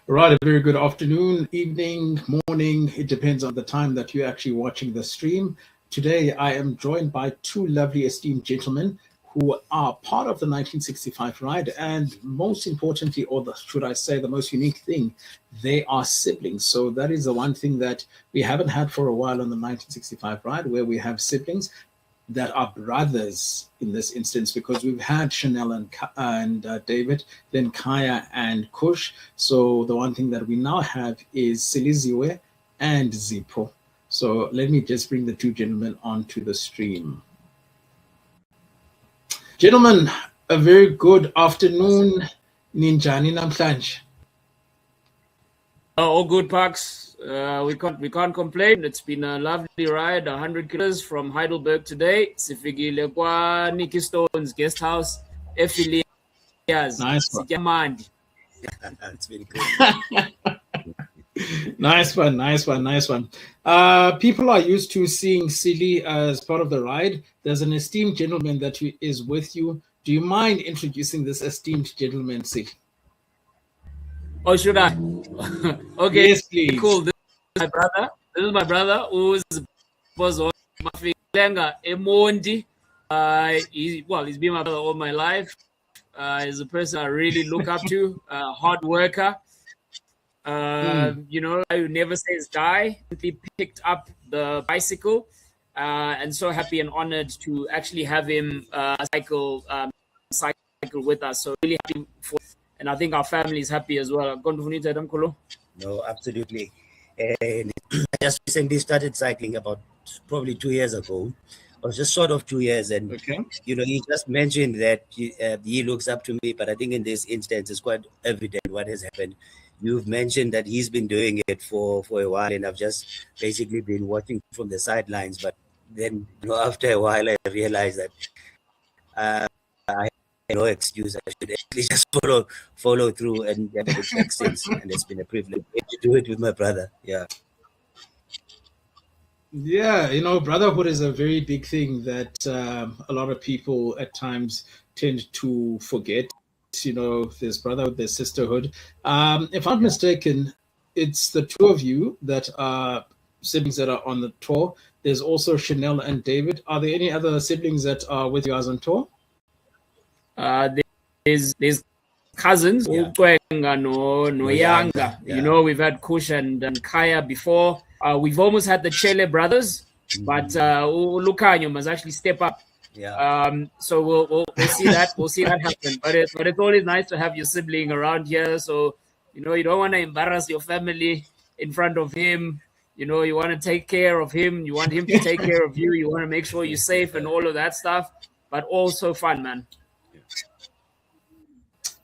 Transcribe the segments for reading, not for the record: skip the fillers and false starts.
Right, a very good afternoon, evening, morning. It depends on the time that you're actually watching the stream. Today, I am joined by two lovely, esteemed gentlemen who are part of the 1965 ride. And most importantly, should I say, the most unique thing, they are siblings. So that is the one thing that we haven't had for a while on the 1965 ride, where we have siblings that are brothers in this instance, because we've had Chanel and David, then Kaya and Kush. So the one thing that we now have is Siliziwe and Zippo. So let me just bring the two gentlemen onto the stream. Gentlemen, a very good afternoon. Ninjani namhlanje. All good, Parks. We can't complain. It's been a lovely ride, 100 kilometers from Heidelberg today. Sifikile kwa Nikki Stone's guest house. Nice one. It's been good. Nice one. People are used to seeing Silly as part of the ride. There's an esteemed gentleman that is with you. Do you mind introducing this esteemed gentleman, Silly? Oh, should I? Okay. Yes, please. Cool. This is my brother who was on Mafilenga Emondi. He's been my brother all my life. He's a person I really look up to. Hard worker. You know, I never says die. He picked up the bicycle, and so happy and honored to actually have him cycle with us. So really happy for. And I think our family is happy as well. No, absolutely. And I just recently started cycling about probably 2 years ago. I was just short of 2 years. And, okay. You know, he just mentioned that he looks up to me. But I think in this instance, it's quite evident what has happened. You've mentioned that he's been doing it for a while. And I've just basically been watching from the sidelines. But then, you know, after a while, I realized that I no excuse. I should actually just follow through, and it makes sense. And it's been a privilege to do it with my brother. Yeah. Yeah, you know, brotherhood is a very big thing that a lot of people at times tend to forget. You know, there's brotherhood, there's sisterhood. If I'm not mistaken, it's the two of you that are siblings that are on the tour. There's also Chanel and David. Are there any other siblings that are with you guys on tour? There's cousins, Yeah. no Yanga. You know, we've had Kush and Kaya before. We've almost had the Chele brothers, but Lucanyo must actually step up. Yeah. So we'll see that. We'll see that happen. But it's always nice to have your sibling around here. So, you know, you don't want to embarrass your family in front of him. You know, you want to take care of him. You want him to take care of you. You want to make sure you're safe and all of that stuff. But also fun, man.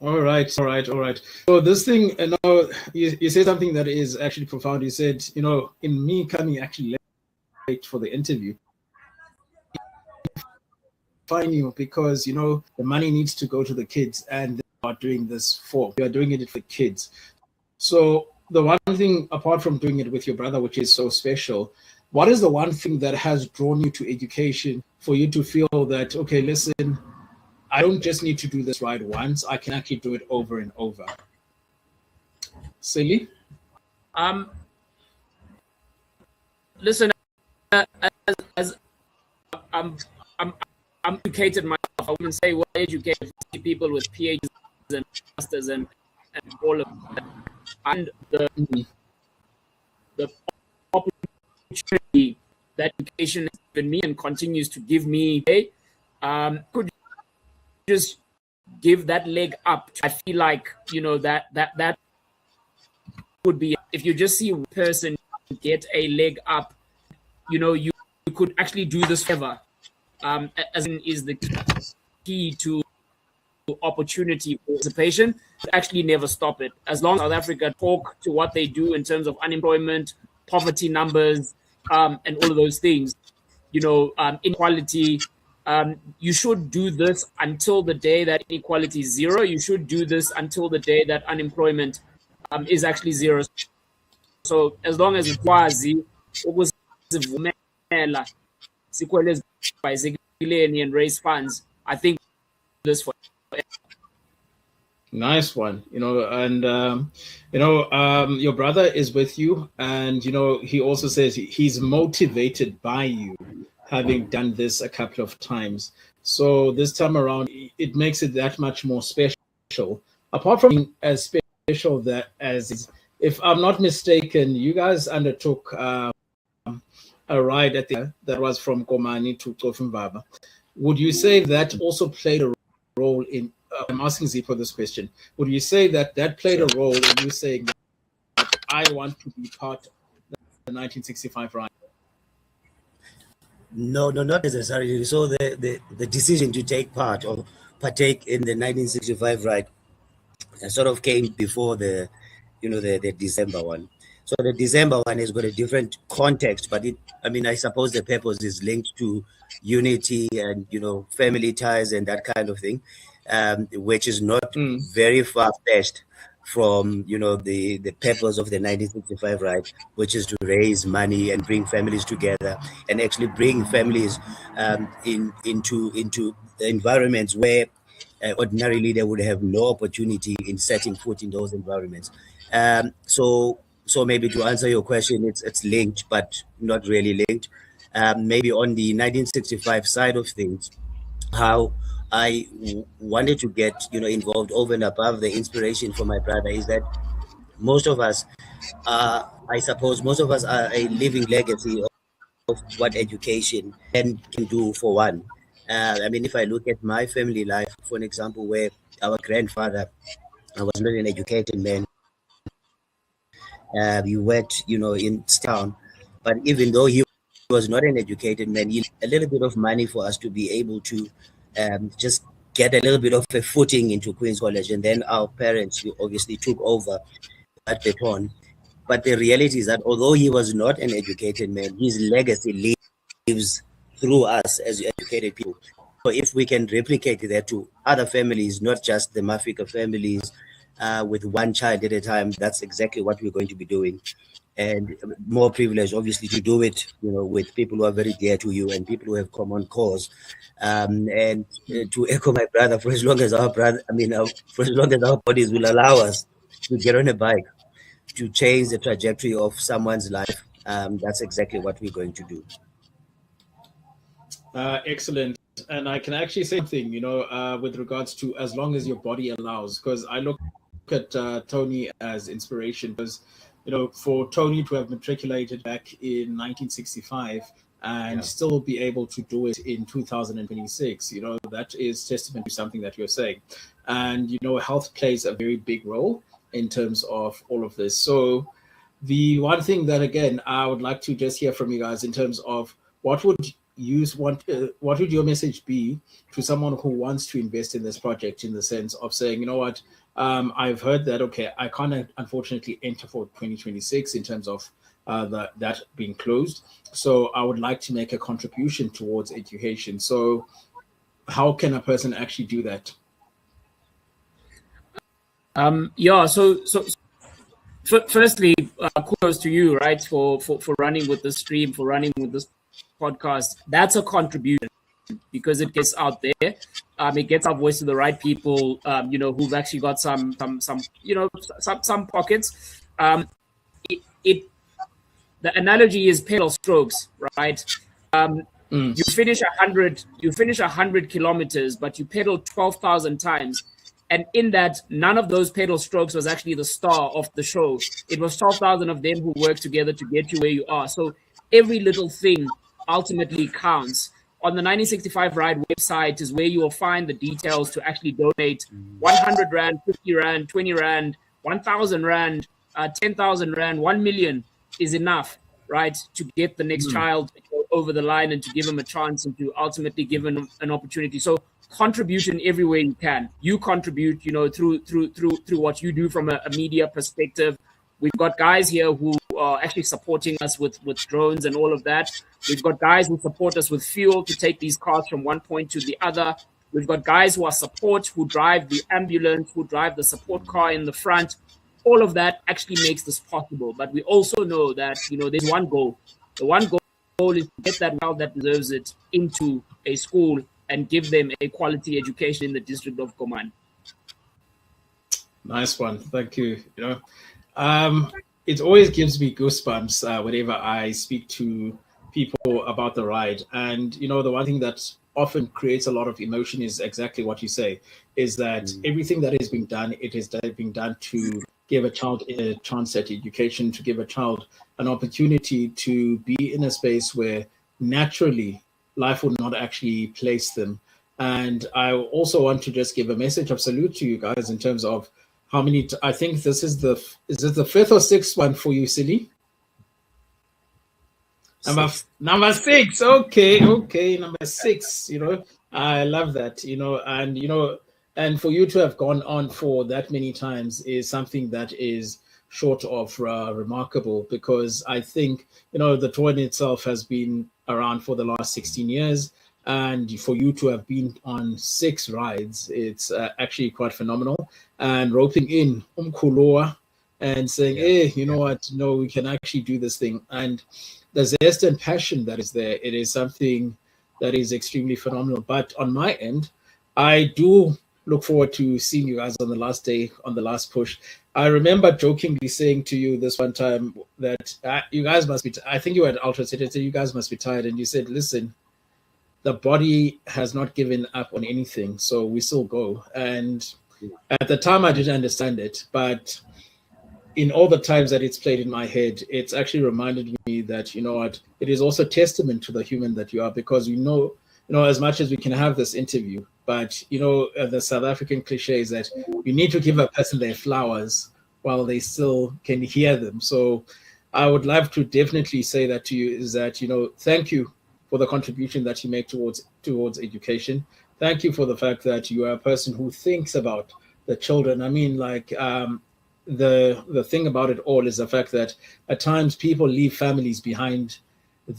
All right. So this thing, you know, you said something that is actually profound. You said, you know, in me coming actually late for the interview, find you because, you know, the money needs to go to the kids, and they are doing this for. We are doing it for the kids. So the one thing, apart from doing it with your brother, which is so special, what is the one thing that has drawn you to education for you to feel that, okay, listen, I don't just need to do this ride once. I can actually do it over and over. Silly? Listen, as I'm educated myself. I wouldn't say well educated. People with PhDs and masters and all of that, and the opportunity that education has given me and continues to give me. Could just give that leg up. I feel like, you know, that would be, if you just see a person get a leg up, you know, you could actually do this forever. As in is the key to opportunity participation. Actually never stop it. As long as South Africa talk to what they do in terms of unemployment, poverty numbers, and all of those things, you know, inequality. You should do this until the day that inequality is zero. You should do this until the day that unemployment is actually zero. So as long as ukwazi ukuzivumela sikwele bicycling and raise funds, I think this for. Nice one, and your brother is with you, and he also says he's motivated by you, having done this a couple of times. So this time around, it makes it that much more special. Apart from being as special that as, if I'm not mistaken, you guys undertook a ride that was from Komani to Tofimvaba. Would you say that also played a role in? I'm asking Zippo this question. Would you say that played a role in you saying that I want to be part of the 1965 ride? No, not necessarily. So the decision to take part or partake in the 1965 ride sort of came before the December one. So the December one has got a different context, but I suppose the purpose is linked to unity and family ties and that kind of thing, which is not very far-fetched from the purpose of the 1965 ride, which is to raise money and bring families together and actually bring families into environments where ordinarily they would have no opportunity in setting foot in those environments. So maybe to answer your question, it's linked, but not really linked. Maybe on the 1965 side of things, how I wanted to get involved over and above the inspiration for my brother is that most of us are a living legacy of what education can do for one. If I look at my family life, for an example, where our grandfather was not an educated man, he worked, in town, but even though he was not an educated man, he had a little bit of money for us to be able to just get a little bit of a footing into Queen's College, and then our parents obviously took over that baton. But the reality is that although he was not an educated man, his legacy lives through us as educated people. So if we can replicate that to other families, not just the Mafika families, with one child at a time, that's exactly what we're going to be doing. And more privileged, obviously, to do it, with people who are very dear to you and people who have common cause. And to echo my brother, for as long as our bodies will allow us to get on a bike, to change the trajectory of someone's life, that's exactly what we're going to do. Excellent. And I can actually say something, with regards to as long as your body allows, because I look at Tony as inspiration, because, for Tony to have matriculated back in 1965 and still be able to do it in 2026, that is testament to something that you're saying. And, health plays a very big role in terms of all of this. So the one thing that, again, I would like to just hear from you guys in terms of what would your message be to someone who wants to invest in this project, in the sense of saying, I've heard that, okay, I can't unfortunately enter for 2026 in terms of that being closed. So I would like to make a contribution towards education. So how can a person actually do that? So firstly, kudos to you, right, for running with the stream, for running with this podcast. That's a contribution because it gets out there. It gets our voice to the right people, who've actually got some pockets. The analogy is pedal strokes, right? You finish 100 kilometers, but you pedal 12,000 times. And in that, none of those pedal strokes was actually the star of the show. It was 12,000 of them who worked together to get you where you are. So every little thing ultimately counts. On the 1965 Ride website is where you will find the details to actually donate 100 Rand, 50 Rand, 20 Rand, 1,000 Rand, 10,000 Rand, 1 million is enough, right, to get the next child over the line and to give them a chance and to ultimately give them an opportunity. So contribution everywhere you can. You contribute, through what you do from a media perspective. We've got guys here who are actually supporting us with drones and all of that. We've got guys who support us with fuel to take these cars from one point to the other. We've got guys who are support, who drive the ambulance, who drive the support car in the front. All of that actually makes this possible. But we also know that, there's one goal. The one goal is to get that child that deserves it into a school and give them a quality education in the district of Komani. Nice one. Thank you. It always gives me goosebumps whenever I speak to people about the ride. And, the one thing that often creates a lot of emotion is exactly what you say, is that everything that is being done, it is being done to give a child a chance at education, to give a child an opportunity to be in a space where naturally life would not actually place them. And I also want to just give a message of salute to you guys in terms of how many. I think this is the fifth or sixth one for you, Silly? Number six. Okay. Number six. I love that. And for you to have gone on for that many times is something that is short of remarkable, because I think the tour in itself has been around for the last 16 years. And for you to have been on 6 rides, it's actually quite phenomenal. And roping in Umkuloa and saying, hey, you know what? No, we can actually do this thing. And the zest and passion that is there, it is something that is extremely phenomenal. But on my end, I do look forward to seeing you guys on the last day, on the last push. I remember jokingly saying to you this one time that you guys must be, I think you were at Ultra City, you guys must be tired. And you said, listen, the body has not given up on anything, so we still go. And at the time, I didn't understand it, but in all the times that it's played in my head, it's actually reminded me that, what, it is also testament to the human that you are, because as much as we can have this interview, but the South African cliche is that you need to give a person their flowers while they still can hear them. So I would love to definitely say that to you, is that, thank you for the contribution that you make towards education. Thank you for the fact that you are a person who thinks about the children. I mean, like, the thing about it all is the fact that at times people leave families behind.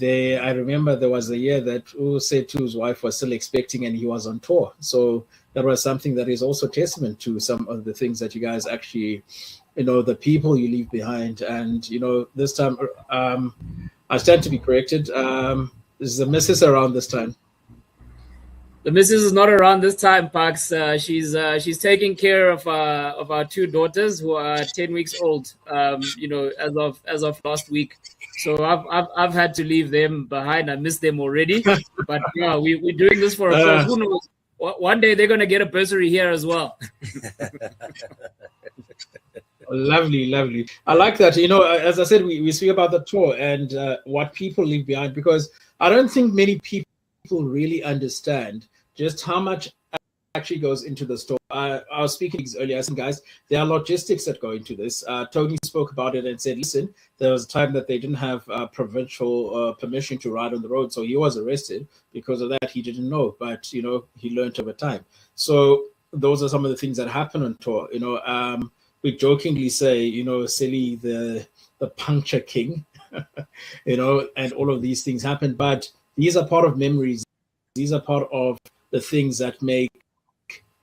I remember there was a year that Setu's wife was still expecting and he was on tour. So that was something that is also testament to some of the things that you guys actually, the people you leave behind. And, this time, I stand to be corrected. Is the missus around this time? The missus is not around this time, Pax. She's taking care of our 2 daughters who are 10 weeks old. As of last week. So I've had to leave them behind. I miss them already. But yeah, we're doing this for a cause. Who knows? One day they're gonna get a bursary here as well. Lovely. I like that. As I said, we speak about the tour and what people leave behind, because I don't think many people really understand just how much actually goes into the store. I was speaking earlier. I said, guys, there are logistics that go into this. Tony spoke about it and said, listen, there was a time that they didn't have provincial permission to ride on the road. So he was arrested because of that. He didn't know, but, he learned over time. So those are some of the things that happen on tour. We jokingly say, Silly, the puncture king, and all of these things happen. But these are part of memories. These are part of the things that make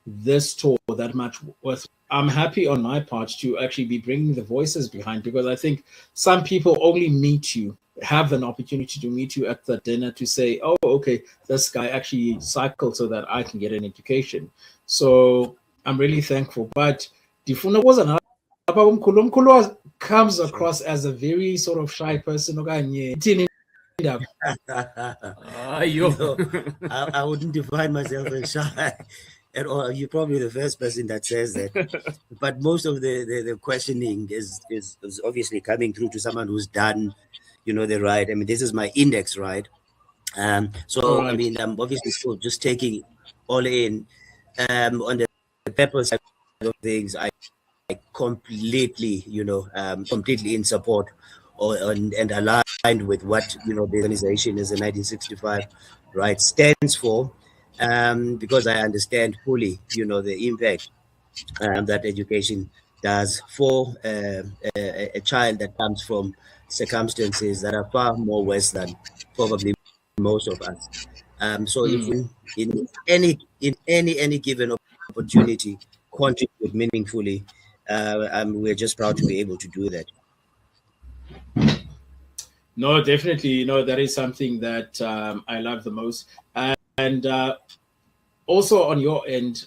this tour that much worth. I'm happy on my part to actually be bringing the voices behind, because I think some people only meet you, have an opportunity to meet you at the dinner to say, oh, okay, this guy actually cycled so that I can get an education. So I'm really thankful. But Difuna was another. Umkhulu comes across as a very sort of shy person. I wouldn't define myself as shy at all. You're probably the first person that says that. But most of the questioning is obviously coming through to someone who's done, the ride. I mean, this is my index ride. So, right. I mean, I'm obviously still just taking all in. On the pepper side of things, I completely, completely in support and aligned with what, the organization is the 1965 right stands for, because I understand fully, the impact that education does for a child that comes from circumstances that are far more worse than probably most of us. So if we, in any given opportunity, contribute meaningfully, we're just proud to be able to do that. No, definitely. That is something that I love the most. And also on your end,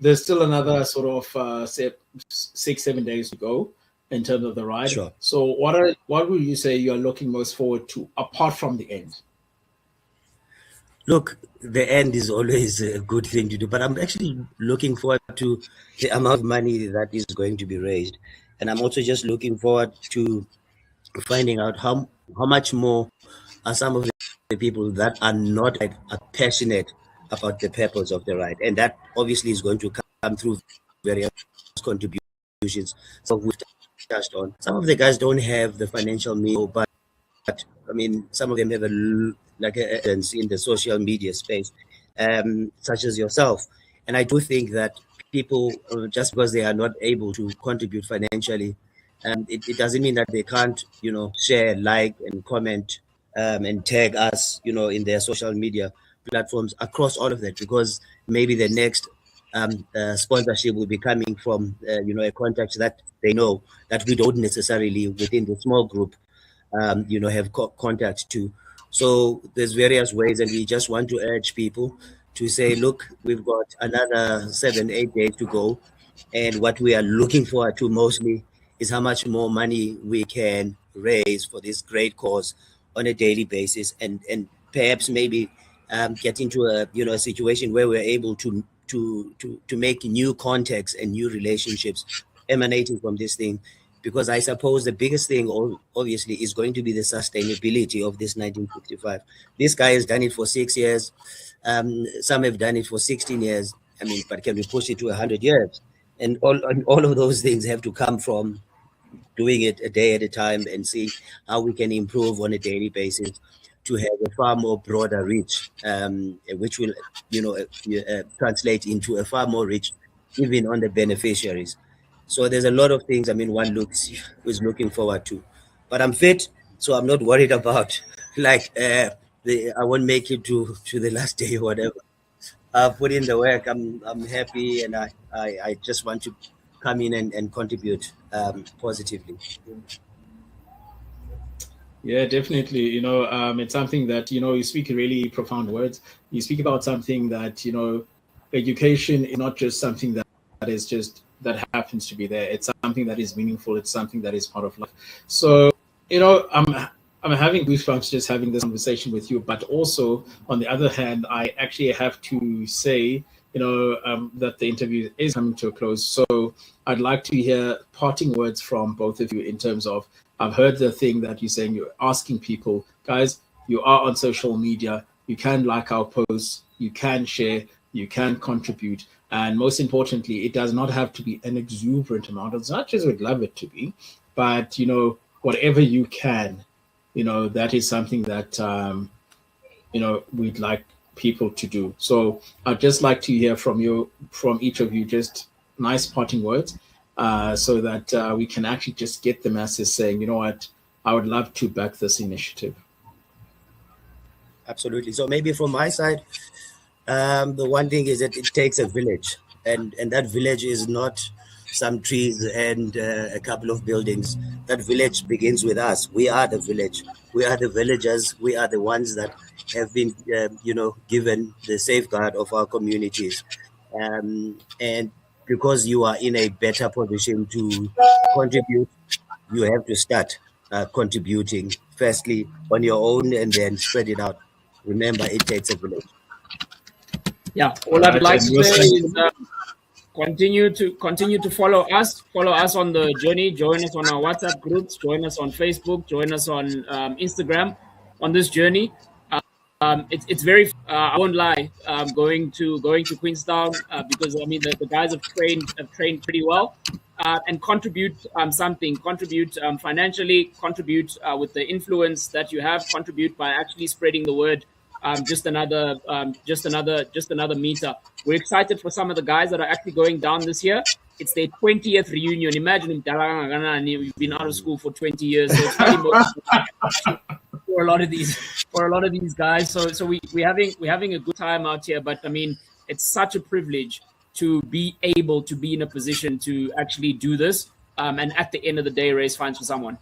there's still another sort of say 6-7 days to go in terms of the ride. Sure. So what would you say you're looking most forward to apart from the end? Look, the end is always a good thing to do, but I'm actually looking forward to the amount of money that is going to be raised. And I'm also just looking forward to finding out how much more are some of the people that are not are passionate about the purpose of the ride. And that obviously is going to come through various contributions. So we've touched on. Some of the guys don't have the financial means, but I mean, some of them have like a presence in the social media space, such as yourself. And I do think that people, just because they are not able to contribute financially, it doesn't mean that they can't, share, like, and comment, and tag us, in their social media platforms across all of that, because maybe the next sponsorship will be coming from, a contact that they know that we don't necessarily within the small group, have contact to. So there's various ways, and we just want to urge people to say, look, we've got another 7-8 days to go, and what we are looking forward to mostly is how much more money we can raise for this great cause on a daily basis, and perhaps maybe get into a situation where we're able to make new contacts and new relationships emanating from this thing. Because I suppose the biggest thing, obviously, is going to be the sustainability of this 1965. This guy has done it for 6 years. Some have done it for 16 years. I mean, but can we push it to 100 years? And all of those things have to come from doing it a day at a time and see how we can improve on a daily basis to have a far more broader reach, which will, translate into a far more reach even on the beneficiaries. So there's a lot of things, one is looking forward to. But I'm fit, so I'm not worried about, I won't make it to the last day or whatever. I've put in the work. I'm happy, and I just want to come in and contribute positively. Yeah, definitely. It's something that, you speak really profound words. You speak about something that, education is not just something that is just that happens to be there. It's something that is meaningful. It's something that is part of life. So, I'm having goosebumps just having this conversation with you. But also, on the other hand, I actually have to say, that the interview is coming to a close. So I'd like to hear parting words from both of you in terms of, I've heard the thing that you're saying, you're asking people, guys, you are on social media, you can like our posts, you can share, you can contribute. And most importantly, it does not have to be an exuberant amount, as much as we'd love it to be. But, whatever you can, that is something that, we'd like people to do. So I'd just like to hear from each of you, just nice parting words, so that we can actually just get the masses saying, you know what, I would love to back this initiative. Absolutely. So maybe from my side, the one thing is that it takes a village, and that village is not some trees and a couple of buildings. That village begins with us. We are the village. We are the villagers. We are the ones that have been, given the safeguard of our communities. And because you are in a better position to contribute, you have to start contributing firstly on your own and then spread it out. Remember, it takes a village. Yeah, all I'd like to say is continue to follow us on the journey. Join us on our WhatsApp groups. Join us on Facebook. Join us on Instagram on this journey. It's very. I won't lie. Going to Queenstown because the guys have trained pretty well, and contribute something. Contribute financially. Contribute with the influence that you have. Contribute by actually spreading the word. Just another meter. We're excited for some of the guys that are actually going down this year. It's their 20th reunion. Imagine you've been out of school for 20 years. So it's very for a lot of these guys. So we're having a good time out here. But it's such a privilege to be able to be in a position to actually do this. And at the end of the day, raise funds for someone.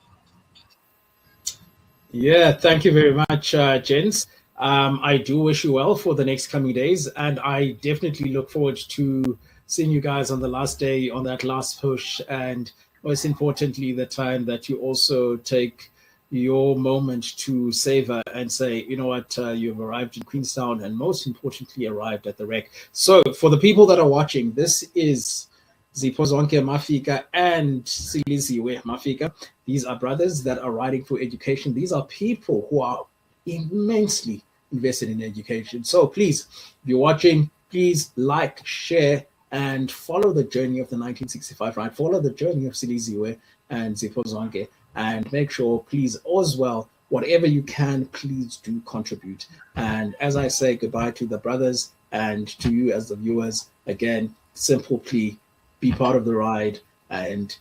Yeah, thank you very much, gents. I do wish you well for the next coming days, and I definitely look forward to seeing you guys on the last day, on that last push, and most importantly, the time that you also take your moment to savor and say, you know what, you've arrived in Queenstown and most importantly arrived at the wreck. So for the people that are watching, this is Zipho Mafika and Siliziwe Mafika. These are brothers that are riding for education. These are people who are immensely invested in education. So please, if you're watching, please like, share, and follow the journey of the 1965 ride. Follow the journey of Siliziwe and Zipho Zonke. And make sure, please, as well, whatever you can, please do contribute. And as I say goodbye to the brothers and to you as the viewers, again, simple plea, be part of the ride, and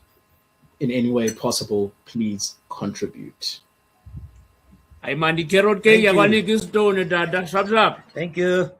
in any way possible, please contribute. Ay mandi kerot ke Thank you. yawani stone dada shabsab. Thank you.